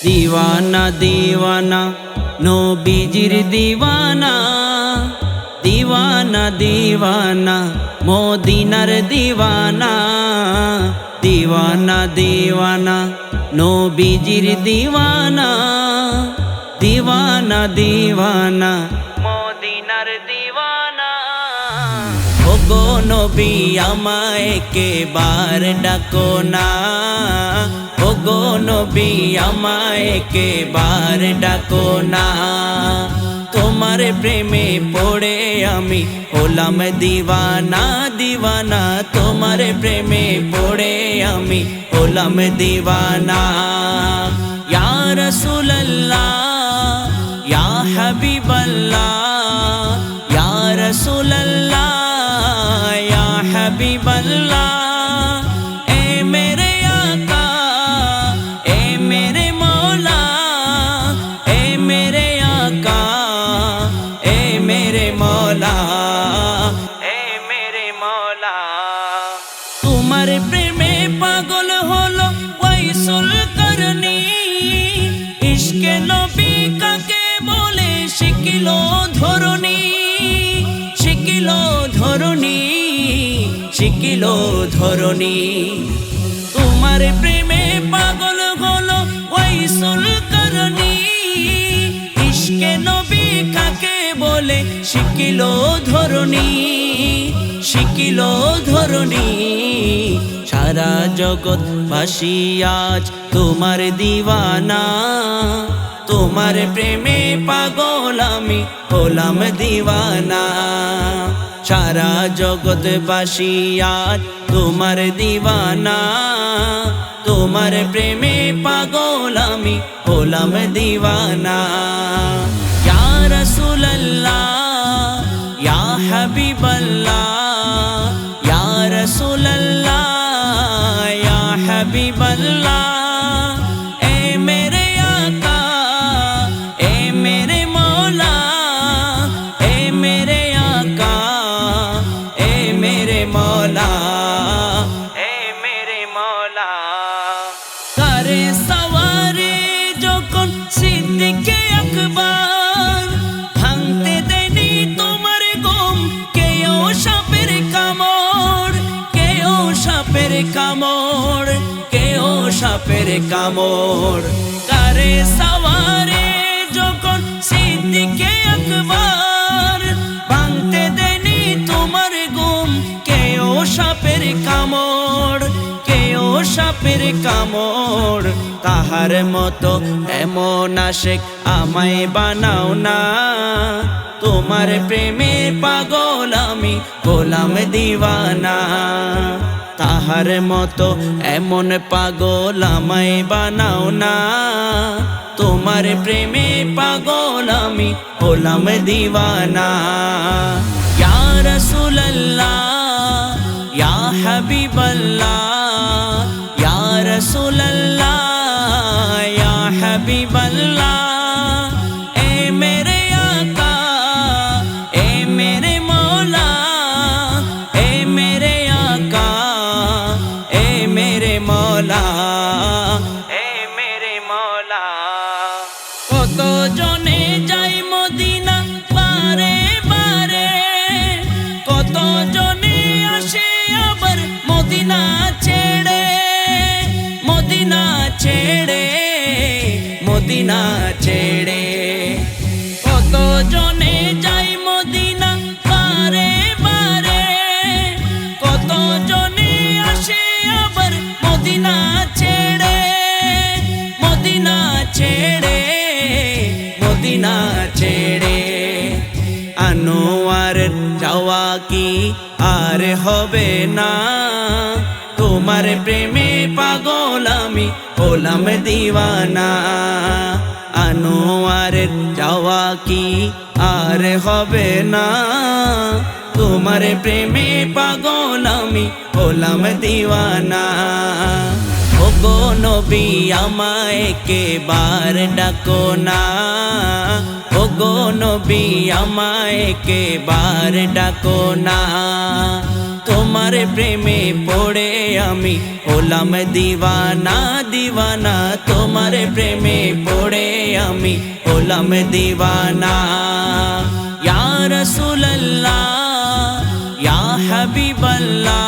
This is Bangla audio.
দিওয়ানা দিওয়ানা নবীজির দিওয়ানা, দিওয়ানা দিওয়ানা মদিনার দিওয়ানা, দিওয়ানা দিওয়ানা নবীজির দিওয়ানা, দিওয়ানা দিওয়ানা মদিনার দিওয়ানা। ওগো নবী আমায় কেবার ডাকো না, ওগো নবী আমায় কেবার ডাকো না। তোমার প্রেমে পড়ে আমি হলাম দিওয়ানা, দিওয়ানা তোমার প্রেমে পড়ে আমি হলাম দিওয়ানা। ইয়া রাসূলুল্লাহ ইয়া হাবিবাল্লাহ, ইয়া রাসূলুল্লাহ ইয়া হাবিবাল্লাহ। এ মেরে আকা এ মেরে মৌলা, এ মেরে আকা এ মেরে মৌলা, এ মেরে মৌলা। তোমার প্রেমে পাগল হলো ওয়াইসুল করনি, ইশকে নবী কাকে বলে শিখিলো ধরনি, শিখিলো ধরনি, শিখিলো ধরনি। তোমার প্রেমে পাগল হলো ওয়াইসুল করনি, ইশকে নবী কাকে বলে শিখিলো ধরনি, শিখিলো ধরনি। সারা জগৎবাসী আজ তোমার দিওয়ানা, তোমার প্রেমে পাগল আমি হলাম দিওয়ানা। সারা জগৎবাসী আজ তোমার দিওয়ানা, তোমার প্রেমে পাগল আমি হলাম দিওয়ানা। ইয়া রাসূলুল্লাহ ইয়া হাবিবাল্লাহ, ইয়া রাসূলুল্লাহ ইয়া হাবিবাল্লাহ। এ মেরে আকা এ মেরে মৌলা, এ মেরে আকা এ মেরে মৌলা, এ মেরে মৌলা। কারে সওয়ারে যখন সিদ্দিকে আকবার, ভাঙতে দেয়নি তোমার ঘুম কেউ সাপের কামড়, কেউ সাপের কামড়, কেউ সাপের কামড়। কারে সওয়ারে যখন সিদ্দিকে আকবার, ভাঙতে দেয়নি তোমার ঘুম কেউ সাপের কামড়, কেউ সাপের কামড়। তাহার মতো এমন আশেক আমায় বানাও না, তোমার প্রেমে পাগল আমি হলাম দিওয়ানা। তাহার মতো এমন পাগল আমায় বানাও না, তোমার প্রেমে পাগল আমি হলাম দিওয়ানা। ইয়া রাসূলুল্লাহ ইয়া হাবিবাল্লাহ, ইয়া রাসূলুল্লাহ ইয়া হাবিবাল্লাহ। এ মেরে আকা এ মেরে মৌলা, এ মেরে আকা এ মেরে মৌলা, এ মেরে মৌলা। কত জনে যাই মদিনা বারে বারে, কত জনে আসে আবার মদিনা ছেড়ে, মদিনা ছেড়ে, মদিনা ছেড়ে। কত জনে যাই মদিনা বারে বারে, কত জনে আসে আবার মদিনা ছেড়ে, মদিনা ছেড়ে, মদিনা ছেড়ে। আনোয়ারের যাওয়া কি আর হবে না, তোমার প্রেমে পাগল আমি হলাম দিওয়ানা। আনোয়ারের যাওয়া কি আর হবে না, তোমার প্রেমে পাগল আমি হলাম দিওয়ানা। ওগো নবী আমায় কেবার ডাকো না, ওগো নবী আমায় কেবার ডাকো না। তোমার প্রেমে পড়ে আমি হলাম দিওয়ানা দিওয়ানা তোমার প্রেমে পড়ে আমি হলাম দিওয়ানা ইয়া রাসূলুল্লাহ ইয়া হাবিবাল্লাহ